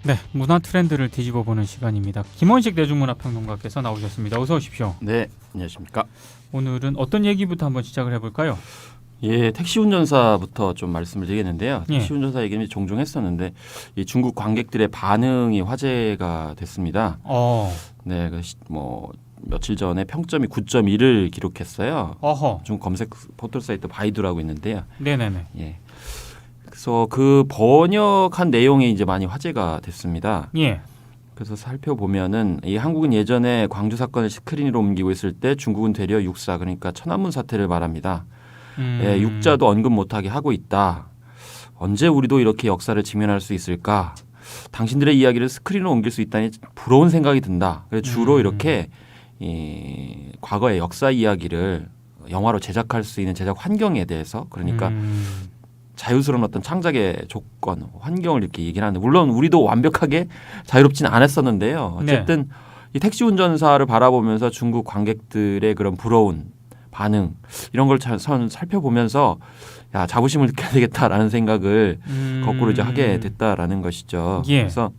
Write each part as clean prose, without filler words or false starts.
네, 문화 트렌드를 뒤집어보는 시간입니다. 김원식 대중문화평론가께서 나오셨습니다. 어서 오십시오. 네, 안녕하십니까. 오늘은 어떤 얘기부터 한번 시작을 해볼까요? 예, 택시 운전사부터 좀 말씀을 드리겠는데요. 예. 택시 운전사 얘기는 종종 했었는데 이 중국 관객들의 반응이 화제가 됐습니다. 네, 뭐 며칠 전에 평점이 9.1을 기록했어요. 어허. 중국 검색 포털 사이트 바이두라고 있는데요. 네네네. 예. 그래서 그 번역한 내용이 이제 많이 화제가 됐습니다. 예. 그래서 살펴보면은 이 한국은 예전에 광주 사건을 스크린으로 옮기고 있을 때 중국은 되려 육사 그러니까 천안문 사태를 말합니다. 예, 육자도 언급 못하게 하고 있다. 언제 우리도 이렇게 역사를 직면할 수 있을까? 당신들의 이야기를 스크린으로 옮길 수 있다니 부러운 생각이 든다. 그래서 주로 이렇게 이 과거의 역사 이야기를 영화로 제작할 수 있는 제작 환경에 대해서 그러니까 자유스러운 어떤 창작의 조건, 환경을 이렇게 얘기를 하는데 물론 우리도 완벽하게 자유롭지는 않았었는데요. 어쨌든 네. 이 택시 운전사를 바라보면서 중국 관객들의 그런 부러운 반응 이런 걸 살펴보면서 야 자부심을 느껴야 되겠다라는 생각을 거꾸로 이제 하게 됐다라는 것이죠. 예. 그래서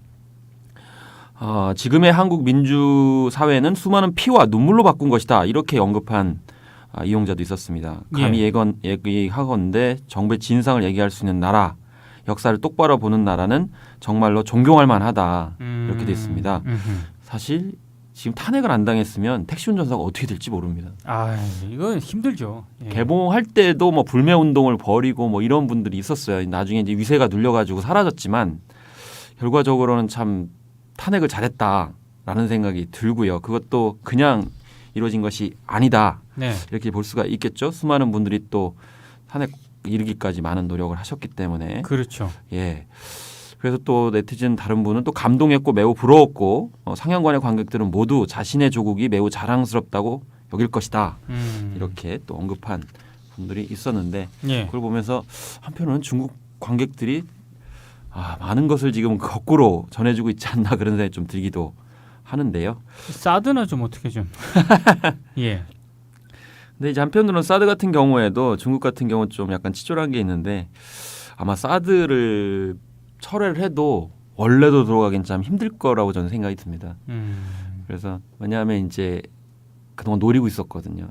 지금의 한국 민주 사회는 수많은 피와 눈물로 바꾼 것이다 이렇게 언급한 이용자도 있었습니다. 감히 얘기하건대 정부의 진상을 얘기할 수 있는 나라, 역사를 똑바로 보는 나라는 정말로 존경할 만하다 이렇게 돼 있습니다. 사실 지금 탄핵을 안 당했으면 택시 운전사가 어떻게 될지 모릅니다. 아, 이건 힘들죠. 예. 개봉할 때도 뭐 불매 운동을 벌이고 뭐 이런 분들이 있었어요. 나중에 이제 위세가 눌려가지고 사라졌지만 결과적으로는 참 탄핵을 잘했다라는 생각이 들고요. 그것도 그냥 이루어진 것이 아니다. 네. 이렇게 볼 수가 있겠죠. 수많은 분들이 또 탄핵 이르기까지 많은 노력을 하셨기 때문에. 그렇죠. 예. 그래서 또 네티즌 다른 분은 또 감동했고 매우 부러웠고 상영관의 관객들은 모두 자신의 조국이 매우 자랑스럽다고 여길 것이다. 이렇게 또 언급한 분들이 있었는데 예. 그걸 보면서 한편으로는 중국 관객들이 많은 것을 지금 거꾸로 전해주고 있지 않나 그런 생각이 좀 들기도 하는데요. 사드나 좀 어떻게 좀. 예. 근데 이제 한편으로는 사드 같은 경우에도 중국 같은 경우 좀 약간 치졸한 게 있는데 아마 사드를 철회를 해도 원래도 들어가긴 참 힘들 거라고 저는 생각이 듭니다. 그래서 왜냐하면 이제 그동안 노리고 있었거든요.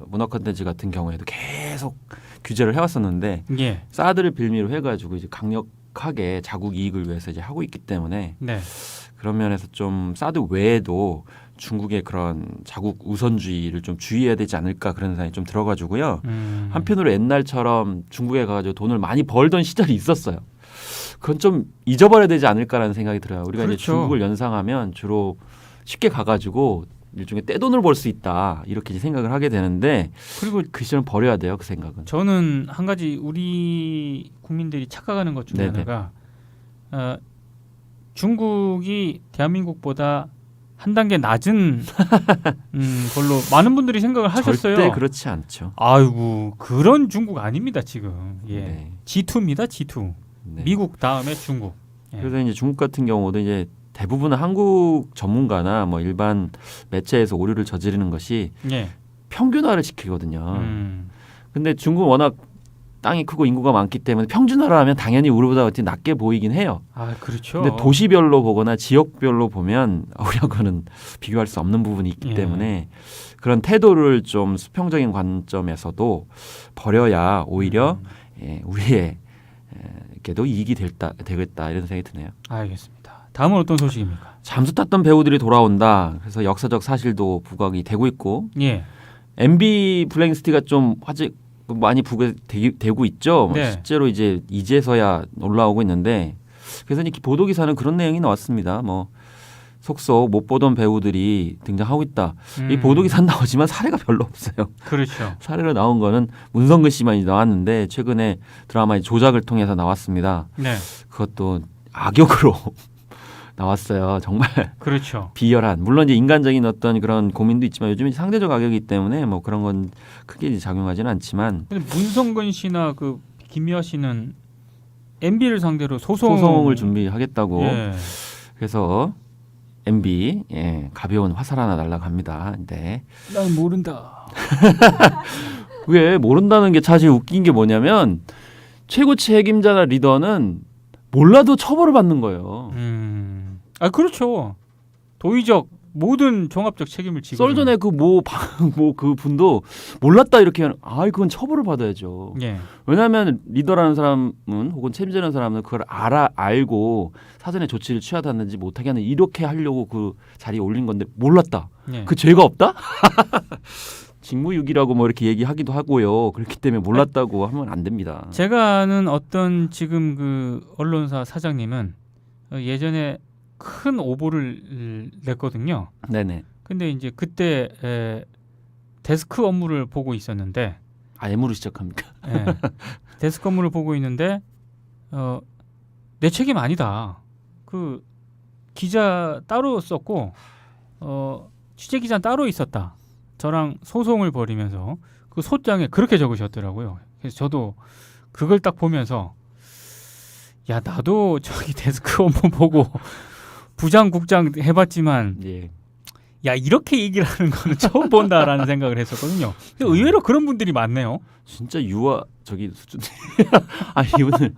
문화 콘텐츠 같은 경우에도 계속 규제를 해왔었는데 예. 사드를 빌미로 해가지고 이제 강력하게 자국 이익을 위해서 이제 하고 있기 때문에 네. 그런 면에서 좀 사드 외에도 중국의 그런 자국 우선주의를 좀 주의해야 되지 않을까 그런 생각이 좀 들어가지고요. 한편으로 옛날처럼 중국에 가가지고 돈을 많이 벌던 시절이 있었어요. 그건 좀 잊어버려야 되지 않을까라는 생각이 들어요. 우리가 그렇죠. 이제 중국을 연상하면 주로 쉽게 가가지고 일종의 떼돈을 벌 수 있다 이렇게 이제 생각을 하게 되는데 그리고 그 시절은 버려야 돼요. 그 생각은. 저는 한 가지 우리 국민들이 착각하는 것 중에 네네. 하나가 중국이 대한민국보다 한 단계 낮은 걸로 많은 분들이 생각을 하셨어요. 절대 그렇지 않죠. 아이고 그런 중국 아닙니다 지금. 예. 네. G2입니다 G2. 네. 미국 다음에 중국. 예. 그래서 이제 중국 같은 경우도 이제 대부분은 한국 전문가나 뭐 일반 매체에서 오류를 저지르는 것이 예. 평균화를 시키거든요. 근데 중국은 워낙 땅이 크고 인구가 많기 때문에 평균화를 하면 당연히 우리보다 낮게 보이긴 해요. 아 그렇죠. 근데 도시별로 보거나 지역별로 보면 우리하고는 비교할 수 없는 부분이 있기 예. 때문에 그런 태도를 좀 수평적인 관점에서도 버려야 오히려 우리에게도 이익이 되겠다 이런 생각이 드네요. 알겠습니다. 다음은 어떤 소식입니까? 잠수 탔던 배우들이 돌아온다. 그래서 역사적 사실도 부각이 되고 있고 예. MB 블랙리스트가 좀 화제 많이 부각되고 있죠. 네. 실제로 이제서야 올라오고 있는데 그래서 이렇게 보도 기사는 그런 내용이 나왔습니다. 뭐 속속 못 보던 배우들이 등장하고 있다. 이 보도 기사는 나오지만 사례가 별로 없어요. 그렇죠. 사례로 나온 거는 문성근 씨만이 나왔는데 최근에 드라마의 조작을 통해서 나왔습니다. 네. 그것도 악역으로 나왔어요. 정말 그렇죠. 비열한. 물론 이제 인간적인 어떤 그런 고민도 있지만 요즘은 상대적 악역이기 때문에 뭐 그런 건 크게 작용하지는 않지만 근데 문성근 씨나 그 김미화 씨는 MB를 상대로 소송을 준비하겠다고. 예. 그래서 MB 가벼운 화살 하나 날라갑니다. 네. 난 모른다. 왜 모른다는 게 사실 웃긴 게 뭐냐면 최고 책임자나 리더는 몰라도 처벌을 받는 거예요. 아 그렇죠. 도의적 모든 종합적 책임을 지고. 썰전에 그 분도 몰랐다 이렇게 하면 그건 처벌을 받아야죠. 예. 왜냐하면 리더라는 사람은 혹은 책임자라는 사람은 그걸 알고 사전에 조치를 취하다든지 못하게 하는 이렇게 하려고 그 자리에 올린 건데 몰랐다. 예. 그 죄가 없다? 직무유기라고 뭐 이렇게 얘기하기도 하고요. 그렇기 때문에 몰랐다고 하면 안 됩니다. 제가 아는 어떤 지금 그 언론사 사장님은 예전에 큰 오보를 냈거든요. 네네. 근데 이제 그때 데스크 업무를 보고 있었는데 M으로 시작합니까? 데스크 업무를 보고 있는데 내 책임 아니다. 그 기자 따로 썼고 취재 기자는 따로 있었다. 저랑 소송을 벌이면서 그 소장에 그렇게 적으셨더라고요. 그래서 저도 그걸 딱 보면서 야 나도 저기 데스크 업무 보고 부장 국장 해봤지만 예. 야 이렇게 얘기를 하는 거는 처음 본다라는 생각을 했었거든요. 근데 의외로 그런 분들이 많네요. 진짜 유아 저기 수준. 이분은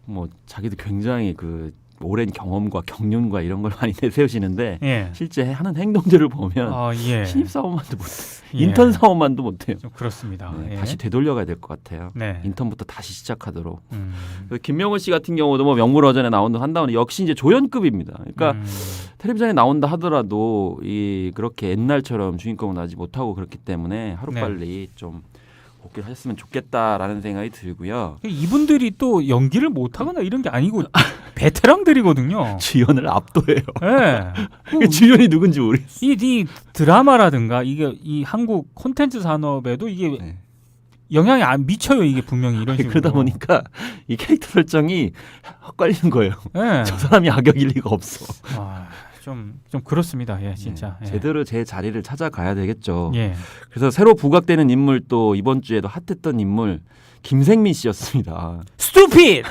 뭐 자기도 굉장히 그 오랜 경험과 경륜과 이런 걸 많이 내세우시는데 예. 실제 하는 행동들을 보면 예. 신입 사원만도 못해. 예. 인턴 사원만도 못해요. 좀 그렇습니다. 네, 예. 다시 되돌려가야 될 것 같아요. 네. 인턴부터 다시 시작하도록. 음. 김명훈 씨 같은 경우도 뭐 명불허전에 한다면 역시 이제 조연급입니다. 그러니까 텔레비전에 나온다 하더라도 그렇게 옛날처럼 주인공은 나지 못하고 그렇기 때문에 하루빨리 좀 복귀를 하셨으면 좋겠다라는 생각이 들고요. 이분들이 또 연기를 못하거나 이런 게 아니고 베테랑들이거든요. 주연을 압도해요. 네. 주연이 누군지 모르겠어요. 이 드라마라든가 이 한국 콘텐츠 산업에도 이게 네. 영향이 안 미쳐요. 이게 분명히 이런 식으로. 그러다 보니까 이 캐릭터 설정이 헷갈리는 거예요. 네. 저 사람이 악역일 리가 없어. 좀 그렇습니다. 예, 진짜. 네. 제대로 제 자리를 찾아가야 되겠죠. 예. 그래서 새로 부각되는 인물 또 이번 주에도 핫했던 인물 김생민 씨였습니다. 스투핏.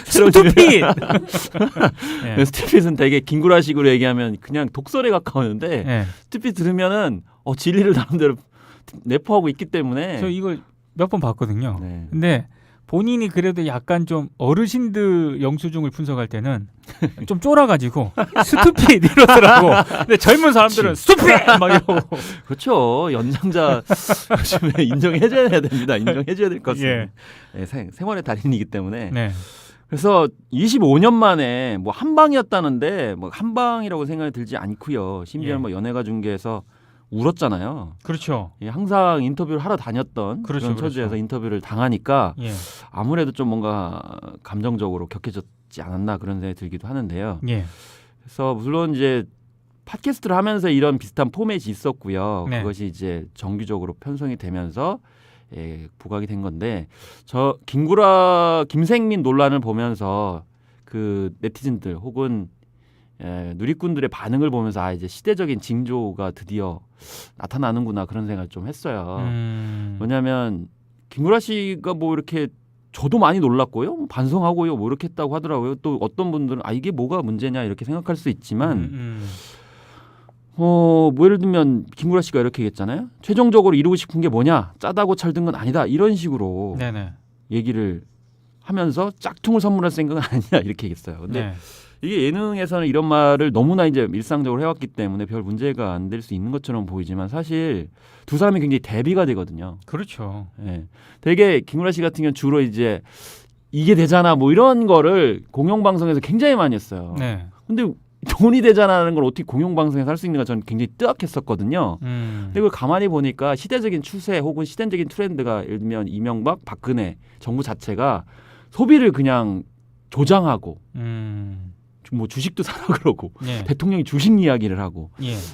스투핏. 스투핏은 되게 김구라식으로 얘기하면 그냥 독설에 가까웠는데 예. 스투핏 들으면은 진리를 나름대로 내포하고 있기 때문에 저 이걸 몇 번 봤거든요. 네. 근데 본인이 그래도 약간 좀 어르신들 영수증을 분석할 때는 좀 쫄아가지고 스투핏 이러더라고. 근데 젊은 사람들은 스투핏 막 이러고. 그렇죠. 연장자 요즘에 인정해줘야 됩니다. 인정해줘야 될 것 같습니다. 네, 생활의 달인이기 때문에. 네. 그래서 25년 만에 뭐 한방이었다는데 뭐 한방이라고 생각이 들지 않고요. 심지어 뭐 연예가 중계에서 울었잖아요. 그렇죠. 항상 인터뷰를 하러 다녔던 그런 처지에서 인터뷰를 당하니까 아무래도 좀 뭔가 감정적으로 격해졌지 않았나 그런 생각이 들기도 하는데요. 그래서 물론 이제 팟캐스트를 하면서 이런 비슷한 포맷이 있었고요. 그것이 이제 정규적으로 편성이 되면서 부각이 된 건데 김생민 논란을 보면서 그 네티즌들 혹은 누리꾼들의 반응을 보면서 이제 시대적인 징조가 드디어 나타나는구나 그런 생각을 좀 했어요. 왜냐하면 김구라 씨가 뭐 이렇게 저도 많이 놀랐고요. 반성하고요. 뭐 이렇게 했다고 하더라고요. 또 어떤 분들은 이게 뭐가 문제냐 이렇게 생각할 수 있지만 뭐 예를 들면 김구라 씨가 이렇게 얘기했잖아요. 최종적으로 이루고 싶은 게 뭐냐? 짜다고 철든 건 아니다. 이런 식으로 얘기를 하면서 짝퉁을 선물할 생각은 아니야 이렇게 얘기했어요. 근데 이게 예능에서는 이런 말을 너무나 이제 일상적으로 해왔기 때문에 별 문제가 안 될 수 있는 것처럼 보이지만 사실 두 사람이 굉장히 대비가 되거든요. 그렇죠. 되게 김구라 씨 같은 경우는 주로 이제 이게 되잖아 뭐 이런 거를 공영방송에서 굉장히 많이 했어요. 근데 돈이 되잖아는 걸 어떻게 공영방송에서 할 수 있는가 저는 굉장히 뜨악했었거든요. 근데 그걸 가만히 보니까 시대적인 추세 혹은 시대적인 트렌드가 예를 들면 이명박, 박근혜 정부 자체가 소비를 그냥 조장하고 뭐 주식도 사라 그러고 대통령이 주식 이야기를 하고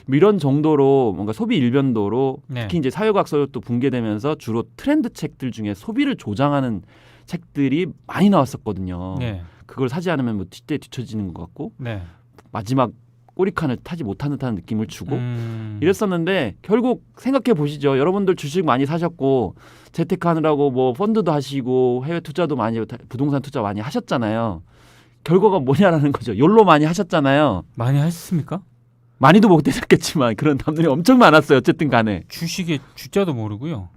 뭐 이런 정도로 뭔가 소비 일변도로 특히 이제 사회과학서로 또 붕괴되면서 주로 트렌드 책들 중에 소비를 조장하는 책들이 많이 나왔었거든요. 그걸 사지 않으면 뭐 시대에 뒤처지는 것 같고 마지막 꼬리칸을 타지 못한 듯한 느낌을 주고 이랬었는데 결국 생각해 보시죠. 여러분들 주식 많이 사셨고 재테크하느라고 뭐 펀드도 하시고 해외 투자도 많이 부동산 투자 많이 하셨잖아요. 결과가 뭐냐라는 거죠. 욜로 많이 하셨잖아요. 많이 하셨습니까? 많이도 못 되셨겠지만 그런 담론이 엄청 많았어요. 어쨌든 간에. 주식의 주자도 모르고요.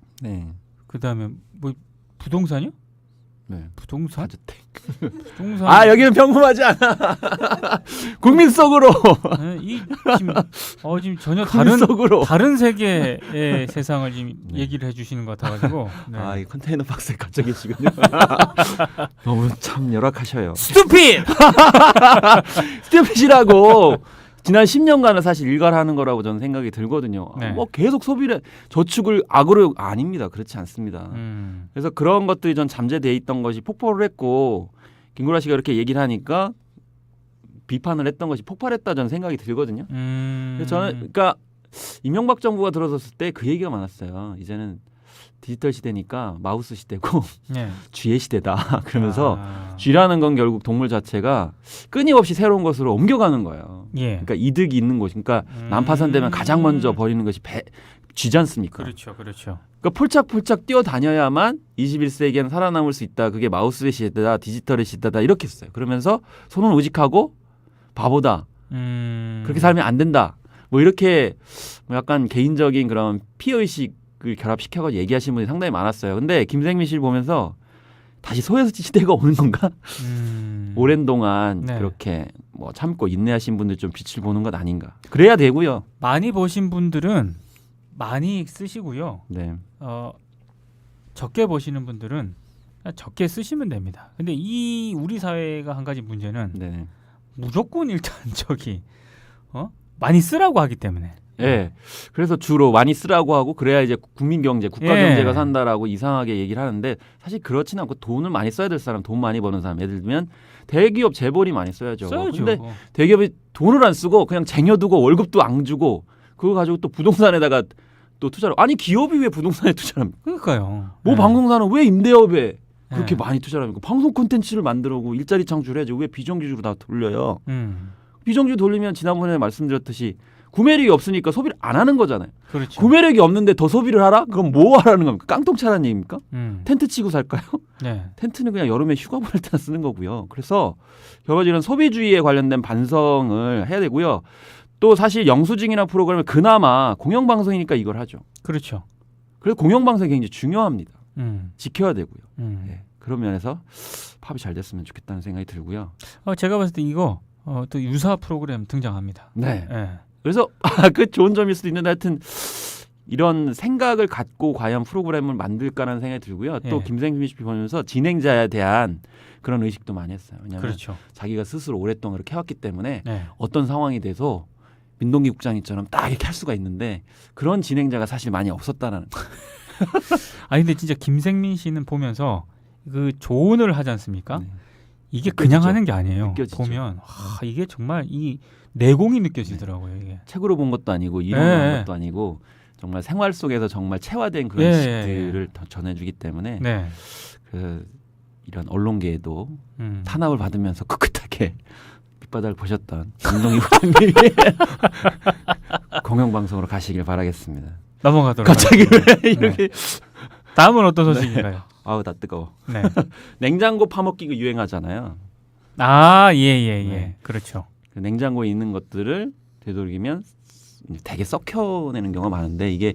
그다음에 뭐 부동산이요? 네. 부동산? 다주택. 부동산. 아 여기는 평범하지 않아. 국민 속으로. 네, 지금 전혀 국민 속으로. 다른 세계의 세상을 지금 네. 얘기를 해주시는 것 같아가지고. 네. 아, 이 컨테이너 박스에 갇혀 계시군요. 너무 참 열악하셔요. 스투핏! 스티피시라고 지난 10년간은 사실 일갈하는 거라고 저는 생각이 들거든요. 네. 뭐 계속 소비를 저축을 악으로 아닙니다. 그렇지 않습니다. 그래서 그런 것들이 전 잠재돼 있던 것이 폭발을 했고 김구라 씨가 이렇게 얘기를 하니까 비판을 했던 것이 폭발했다 저는 생각이 들거든요. 그래서 저는 그러니까 이명박 정부가 들어섰을 때 그 얘기가 많았어요. 이제는 디지털 시대니까 마우스 시대고 네. 쥐의 시대다. 그러면서 쥐라는 건 결국 동물 자체가 끊임없이 새로운 것으로 옮겨가는 거예요. 예. 그러니까 이득이 있는 곳. 그러니까 난파선되면 가장 먼저 버리는 것이 쥐지 않습니까? 그렇죠, 그렇죠. 그러니까 폴짝폴짝 뛰어다녀야만 21세기에는 살아남을 수 있다. 그게 마우스의 시대다, 디지털의 시대다 이렇게 했어요. 그러면서 손은 오직하고 바보다. 그렇게 살면 안 된다. 뭐 이렇게 뭐 약간 개인적인 그런 피해의식을 결합시켜서 얘기하시는 분이 상당히 많았어요. 근데 김생민 씨를 보면서 다시 소외서 시대가 오는 건가? 오랜 동안 네. 그렇게 뭐 참고 인내하신 분들 좀 빛을 보는 것 아닌가? 그래야 되고요. 많이 보신 분들은 많이 쓰시고요. 네, 적게 보시는 분들은 적게 쓰시면 됩니다. 근데 이 우리 사회가 한 가지 문제는 네, 무조건 일단 많이 쓰라고 하기 때문에. 예. 그래서 주로 많이 쓰라고 하고 그래야 이제 국민 경제, 국가 예. 경제가 산다라고 이상하게 얘기를 하는데 사실 그렇지는 않고 돈을 많이 써야 될 사람, 돈 많이 버는 사람, 예를 들면 대기업 재벌이 많이 써야죠. 써야죠. 근데 대기업이 돈을 안 쓰고 그냥 쟁여두고 월급도 안 주고 그거 가지고 또 부동산에다가 또 투자를 아니 기업이 왜 부동산에 투자를 합니까? 그러니까요. 뭐 방송사는 왜 임대업에 그렇게 네. 많이 투자를 합니까? 방송 콘텐츠를 만들고 일자리 창출해야죠. 왜 비정규직으로 다 돌려요? 비정규 돌리면 지난번에 말씀드렸듯이 구매력이 없으니까 소비를 안 하는 거잖아요. 그렇죠. 구매력이 없는데 더 소비를 하라? 그럼 뭐 하라는 겁니까? 깡통 차라는 얘기입니까? 텐트 치고 살까요? 네. 텐트는 그냥 여름에 휴가 보낼 때나 쓰는 거고요. 그래서 여러 가지 이런 소비주의에 관련된 반성을 해야 되고요. 또 사실 영수증이나 프로그램은 그나마 공영방송이니까 이걸 하죠. 그렇죠. 그래서 공영방송이 굉장히 중요합니다. 지켜야 되고요. 네. 그런 면에서 팝이 잘 됐으면 좋겠다는 생각이 들고요. 제가 봤을 때 이거 또 유사 프로그램 등장합니다. 네. 네. 그래서 그 좋은 점일 수도 있는데 하여튼 이런 생각을 갖고 과연 프로그램을 만들까라는 생각이 들고요. 또 예. 김생민 씨 보면서 진행자에 대한 그런 의식도 많이 했어요. 왜냐하면 그렇죠. 자기가 스스로 오랫동안 그렇게 해왔기 때문에 네. 어떤 상황이 돼서 민동기 국장님처럼 딱 이렇게 할 수가 있는데 그런 진행자가 사실 많이 없었다라는 거예요. 아니 근데 진짜 김생민 씨는 보면서 그 조언을 하지 않습니까? 네. 이게 느껴지죠. 그냥 하는 게 아니에요. 느껴지죠. 보면 이게 정말 이 내공이 느껴지더라고요. 이게. 책으로 본 것도 아니고 이론 본 것도 아니고 정말 생활 속에서 정말 체화된 그런 지식들을 전해주기 때문에 네. 그 이런 언론계에도 음. 탄압을 받으면서 꿋꿋하게 밑바닥을 보셨던 민동기 국장님이 공영방송으로 가시길 바라겠습니다. 넘어가도록 갑자기 하겠습니다. 왜 이렇게 다음은 어떤 소식인가요? 아우 나 뜨거워. 네. 냉장고 파먹기가 유행하잖아요. 예예예. 네. 그렇죠. 그 냉장고에 있는 것들을 되도록이면 되게 썩혀내는 경우가 많은데 이게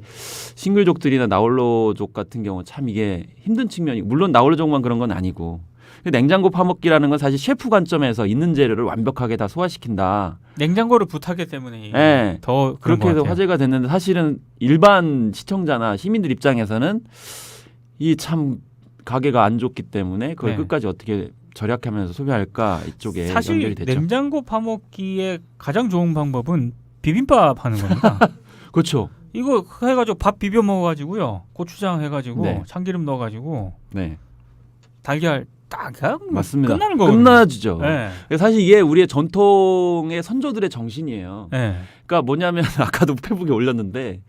싱글족들이나 나홀로족 같은 경우 참 이게 힘든 측면이 물론 나홀로족만 그런 건 아니고 냉장고 파먹기라는 건 사실 셰프 관점에서 있는 재료를 완벽하게 다 소화시킨다. 냉장고를 부탁하기 때문에 네. 더 그렇게 해서 화제가 됐는데 사실은 일반 시청자나 시민들 입장에서는 이 참 가게가 안 좋기 때문에 그걸 네. 끝까지 어떻게 절약하면서 소비할까 이쪽에 사실 연결이 됐죠. 냉장고 파먹기의 가장 좋은 방법은 비빔밥 하는 겁니다. 그렇죠. 이거 해가지고 밥 비벼 먹어가지고요, 고추장 해가지고 네. 참기름 넣어가지고 네. 달걀 딱 그냥 맞습니다. 끝나는 거거든요. 끝나지죠. 네. 사실 이게 우리의 전통의 선조들의 정신이에요. 네. 그러니까 뭐냐면 아까도 페북에 올렸는데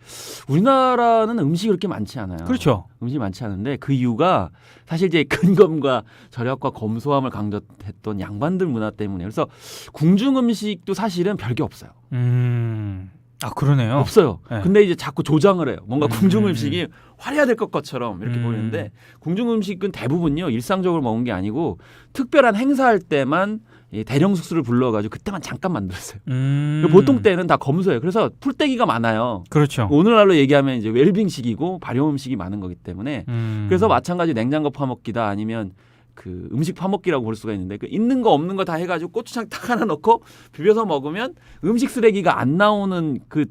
우리나라는 음식이 그렇게 많지 않아요. 그렇죠. 음식이 많지 않은데 그 이유가 사실 이제 근검과 절약과 검소함을 강조했던 양반들 문화 때문에 그래서 궁중 음식도 사실은 별게 없어요. 그러네요. 없어요. 네. 근데 이제 자꾸 조장을 해요. 뭔가 궁중 음. 음식이 화려해야 될 것처럼 이렇게 보이는데 궁중 음식은 대부분요 일상적으로 먹은 게 아니고 특별한 행사할 때만 이 대령 숙수를 불러가지고 그때만 잠깐 만들었어요. 보통 때는 다 검소해요. 그래서 풀떼기가 많아요. 그렇죠. 오늘날로 얘기하면 이제 웰빙식이고 발효 음식이 많은 거기 때문에 그래서 마찬가지 냉장고 파먹기다 아니면 그 음식 파먹기라고 볼 수가 있는데 그 있는 거 없는 거 다 해가지고 고추장 딱 하나 넣고 비벼서 먹으면 음식 쓰레기가 안 나오는 그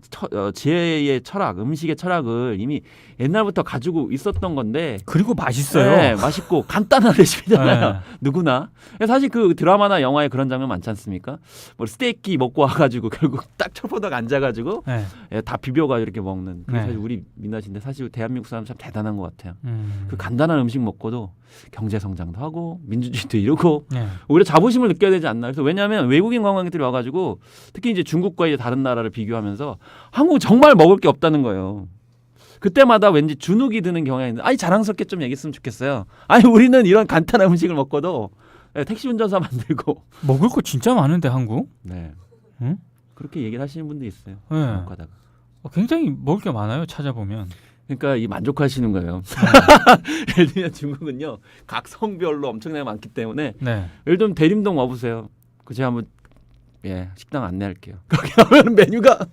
제의 철학, 음식의 철학을 이미 옛날부터 가지고 있었던 건데 그리고 맛있어요. 네, 맛있고 간단한 레시피잖아요. 네. 누구나. 사실 그 드라마나 영화에 그런 장면 많지 않습니까? 뭐 스테이크 먹고 와가지고 결국 딱 철포덕 앉아가지고 네. 예, 다 비벼가지고 이렇게 먹는. 그게 네. 사실 우리 민낯인데 사실 대한민국 사람 참 대단한 것 같아요. 음. 그 간단한 음식 먹고도 경제 성장도 하고 민주주의도 이루고 네. 오히려 자부심을 느껴야 되지 않나. 그래서 왜냐하면 외국인 관광객들이 와가지고 특히 이제 중국과 이제 다른 나라를 비교하면서 한국 정말 먹을 게 없다는 거예요. 그때마다 왠지 주눅이 드는 경향이 있는데 아니 자랑스럽게 좀 얘기했으면 좋겠어요. 아니 우리는 이런 간단한 음식을 먹고도 택시 운전사 만들고 먹을 거 진짜 많은데 한국. 네. 응? 그렇게 얘기를 하시는 분도 있어요. 네. 가다가. 굉장히 먹을 게 많아요. 찾아보면. 그러니까 이 만족하시는 거예요. 예를 들면 중국은요 각 성별로 엄청나게 많기 때문에 네. 예를 들면 대림동 와보세요. 그 제가 한번 식당 안내할게요. 거기 가면 메뉴가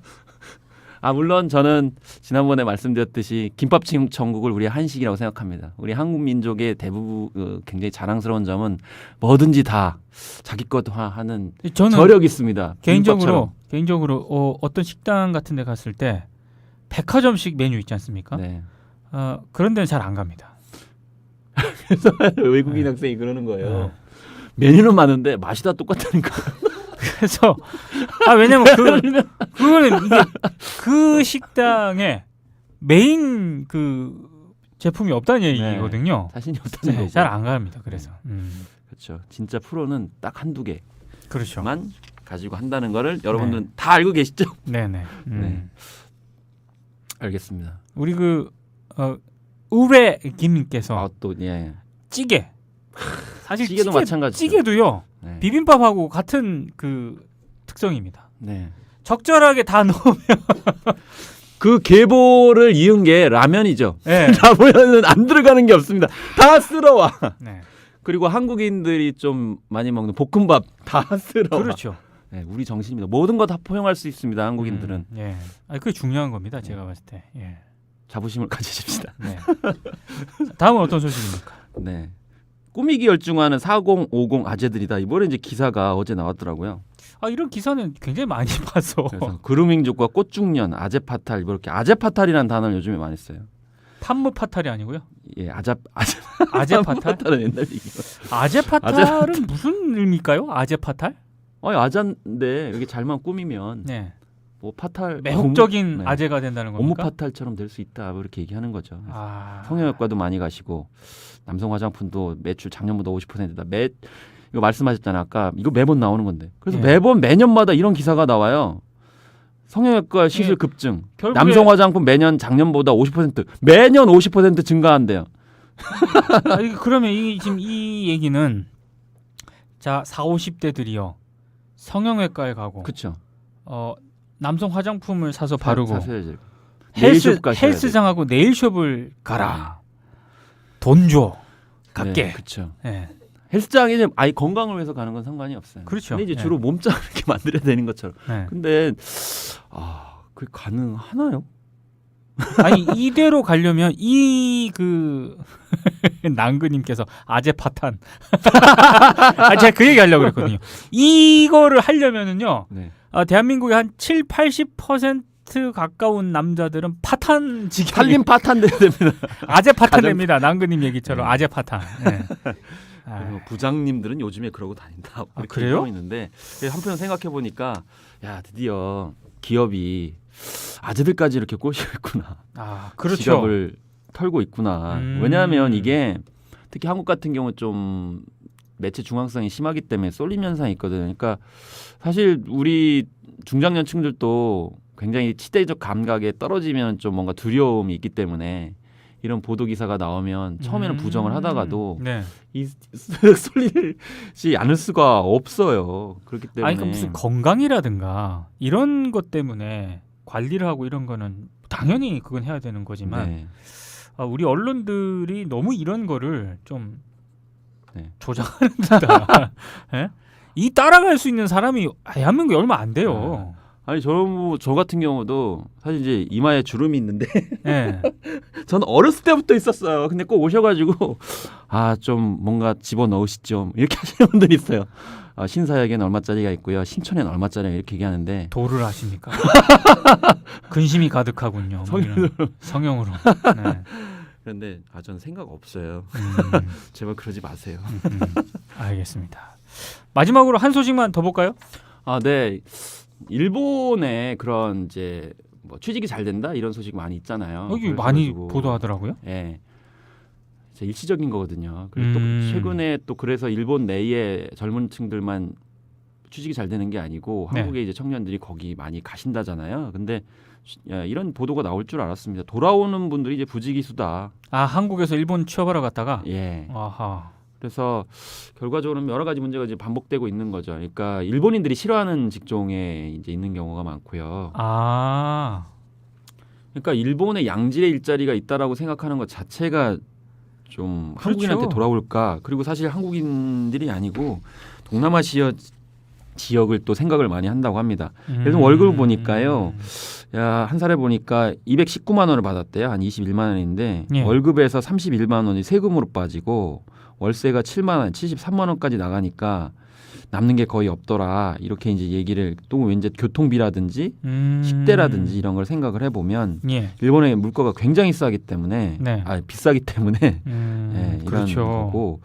물론 저는 지난번에 말씀드렸듯이 김밥 천국을 우리의 한식이라고 생각합니다. 우리 한국 민족의 대부분 굉장히 자랑스러운 점은 뭐든지 다 자기 것화하는 저는 저력이 있습니다. 개인적으로 어떤 식당 같은 데 갔을 때 백화점식 메뉴 있지 않습니까? 네. 그런 데는 잘 안 갑니다. 그래서 외국인 학생이 그러는 거예요. 네. 메뉴는 많은데 맛이 다 똑같다니까. 그래서 왜냐면 그거는 이게 그 식당에 메인 그 제품이 없다는 얘기거든요. 자신이 없다는 거고. 잘 안 갑니다. 그래서 그렇죠. 진짜 프로는 딱 한두 개만 그렇죠. 가지고 한다는 거를 여러분들은 다 알고 계시죠? 네네. 네. 알겠습니다. 우리 우레 김님께서 또 찌개. 사실 찌개도 마찬가지죠. 찌개도요. 네. 비빔밥하고 같은 그 특성입니다. 네. 적절하게 다 넣으면 그 계보를 이은 게 라면이죠. 네. 라면은 안 들어가는 게 없습니다. 다 쓸어와. 네. 그리고 한국인들이 좀 많이 먹는 볶음밥 다 쓸어와. 그렇죠. 네, 우리 정신입니다. 모든 거 다 포용할 수 있습니다. 한국인들은. 예. 그게 중요한 겁니다. 제가 봤을 때. 예. 자부심을 가지십시다. 네. 다음은 어떤 소식입니까? 네. 꾸미기 열중하는 4050 아재들이다. 이번에 이제 기사가 어제 나왔더라고요. 이런 기사는 굉장히 많이 봐서. 그래서 그루밍족과 꽃중년, 아재 파탈 이렇게 아재 파탈이라는 단어를 요즘에 많이 써요. 판무 파탈이 아니고요. 예, 아재 파탈? 파탈은 옛날 얘기고. 아재 파탈은 무슨 의미일까요? 아재 파탈? 아재인데 이렇게 잘만 꾸미면 네. 뭐 파탈 매혹적인 네. 아재가 된다는 업무 겁니까? 파탈처럼 될 수 있다. 뭐 이렇게 얘기하는 거죠. 아. 성형외과도 많이 가시고 남성 화장품도 매출 작년보다 50%다. 이거 말씀하셨잖아요. 아까 이거 매번 나오는 건데. 그래서 예. 매번 매년마다 이런 기사가 나와요. 성형외과 시술 예. 급증. 결국에- 남성 화장품 매년 작년보다 50% 매년 50% 증가한대요. 그러면 지금 이 얘기는 자 40~50대들이요 성형외과에 가고 그렇죠. 남성 화장품을 사서 바르고 사셔야죠. 네일숍 가셔야 헬스장하고 네일숍을 가라. 돈 줘. 깎게. 그렇죠. 네. 헬스장에 이제 아예 건강을 위해서 가는 건 상관이 없어요. 그렇죠. 근데 이제 네. 주로 몸짱을 이렇게 만들어야 되는 것처럼. 네. 근데 그게 가능하나요? 아니 이대로 가려면 낭그님께서 아재 파탄. 제가 그 얘기 하려고 그랬거든요. 이거를 하려면은요. 네. 대한민국의 한 70~80% 가까운 남자들은 파탄 지기 살림 파탄 돼야 됩니다. 아재 파탄입니다. 낭그님 얘기처럼 네. 아재 파탄. 네. 그리고 부장님들은 요즘에 그러고 다닌다. 이렇게 그래요? 얘기하고 있는데 한편 생각해 보니까 드디어 기업이 아재들까지 이렇게 꼬시고 있구나. 그렇죠. 지갑을 털고 있구나. 왜냐하면 이게 특히 한국 같은 경우 좀 매체 중앙성이 심하기 때문에 쏠림 현상이 있거든요. 그러니까 사실 우리 중장년층들도 굉장히 시대적 감각에 떨어지면 좀 뭔가 두려움이 있기 때문에 이런 보도 기사가 나오면 처음에는 부정을 하다가도 네. 쏠리지 않을 수가 없어요. 그렇기 때문에 그러니까 무슨 건강이라든가 이런 것 때문에 관리를 하고 이런 거는 당연히 그건 해야 되는 거지만 네. 우리 언론들이 너무 이런 거를 좀 네. 조장하는 듯다. 예? 이 따라갈 수 있는 사람이 대한민국에 얼마 안 돼요. 아니 저 같은 경우도 사실 이제 이마에 주름이 있는데 예. 저는 어렸을 때부터 있었어요. 근데 꼭 오셔가지고 좀 뭔가 집어 넣으시죠 이렇게 하시는 분들이 있어요. 신사역에는 얼마짜리가 있고요, 신촌에는 얼마짜리가 이렇게 얘기하는데 도를 하십니까? 근심이 가득하군요. 뭐 이런 성형으로. 네. 그런데 저는 생각 없어요. 제발 그러지 마세요. 알겠습니다. 마지막으로 한 소식만 더 볼까요? 네. 일본의 그런 이제 뭐 취직이 잘 된다 이런 소식 많이 있잖아요. 여기 많이 그래가지고, 보도하더라고요. 예. 일시적인 거거든요. 그리고 또 최근에 또 그래서 일본 내의 젊은 층들만 취직이 잘 되는 게 아니고 네. 한국의 이제 청년들이 거기 많이 가신다잖아요. 근데 이런 보도가 나올 줄 알았습니다. 돌아오는 분들이 이제 부지기수다. 한국에서 일본 취업하러 갔다가. 예. 아하. 그래서 결과적으로는 여러 가지 문제가 이제 반복되고 있는 거죠. 그러니까 일본인들이 싫어하는 직종에 이제 있는 경우가 많고요. 그러니까 일본에 양질의 일자리가 있다라고 생각하는 것 자체가 좀 그렇죠. 한국인한테 돌아올까? 그리고 사실 한국인들이 아니고 동남아시아 지역을 또 생각을 많이 한다고 합니다. 예를 들면 월급을 보니까요. 한 살에 보니까 219만 원을 받았대요. 한 21만 원인데 예. 월급에서 31만 원이 세금으로 빠지고 월세가 7만 원, 73만 원까지 나가니까 남는 게 거의 없더라. 이렇게 이제 얘기를 또 왠지 교통비라든지 식대라든지 이런 걸 생각을 해보면 예. 일본의 물가가 굉장히 싸기 때문에 네. 비싸기 때문에 이런 그렇죠. 거고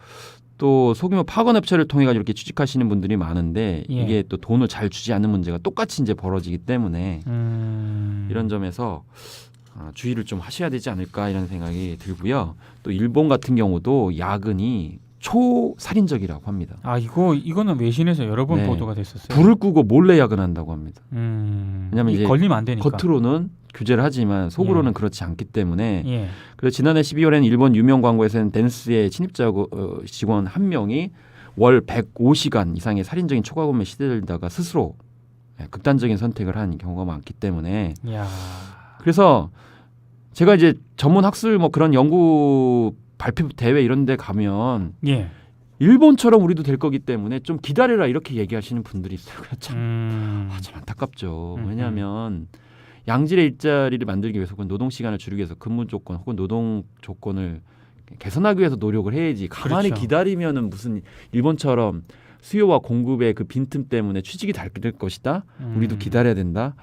또 소규모 파견업체를 통해 가지고 이렇게 취직하시는 분들이 많은데 예. 이게 또 돈을 잘 주지 않는 문제가 똑같이 이제 벌어지기 때문에 이런 점에서 주의를 좀 하셔야 되지 않을까 이런 생각이 들고요. 또 일본 같은 경우도 야근이 초살인적이라고 합니다. 이거는 외신에서 여러 번 네. 보도가 됐었어요. 불을 끄고 몰래 야근한다고 합니다. 왜냐면 이제 걸리면 안 되니까. 겉으로는 규제를 하지만 속으로는 예. 그렇지 않기 때문에 예. 그래서 지난해 12월에는 일본 유명 광고에서는 댄스의 침입자 직원 한 명이 월 105시간 이상의 살인적인 초과금에 시달리다가 스스로 극단적인 선택을 한 경우가 많기 때문에 야. 그래서 제가 이제 전문 학술 뭐 그런 연구 발표 대회 이런 데 가면 예. 일본처럼 우리도 될 거기 때문에 좀 기다려라 이렇게 얘기하시는 분들이 있어요. 참 안타깝죠. 왜냐하면 양질의 일자리를 만들기 위해서 혹은 노동 시간을 줄이기 위해서 근무 조건 혹은 노동 조건을 개선하기 위해서 노력을 해야지 가만히 그렇죠. 기다리면은 무슨 일본처럼 수요와 공급의 그 빈틈 때문에 취직이 잘 될 것이다. 우리도 기다려야 된다.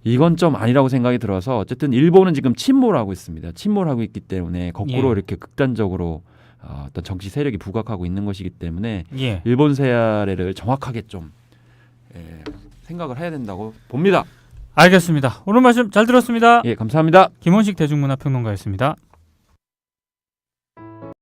이건 좀 아니라고 생각이 들어서 어쨌든 일본은 지금 침몰하고 있습니다. 침몰하고 있기 때문에 거꾸로 예. 이렇게 극단적으로 어떤 정치 세력이 부각하고 있는 것이기 때문에 예. 일본 세아래를 정확하게 좀 생각을 해야 된다고 봅니다. 알겠습니다. 오늘 말씀 잘 들었습니다. 예, 감사합니다. 김원식 대중문화평론가였습니다.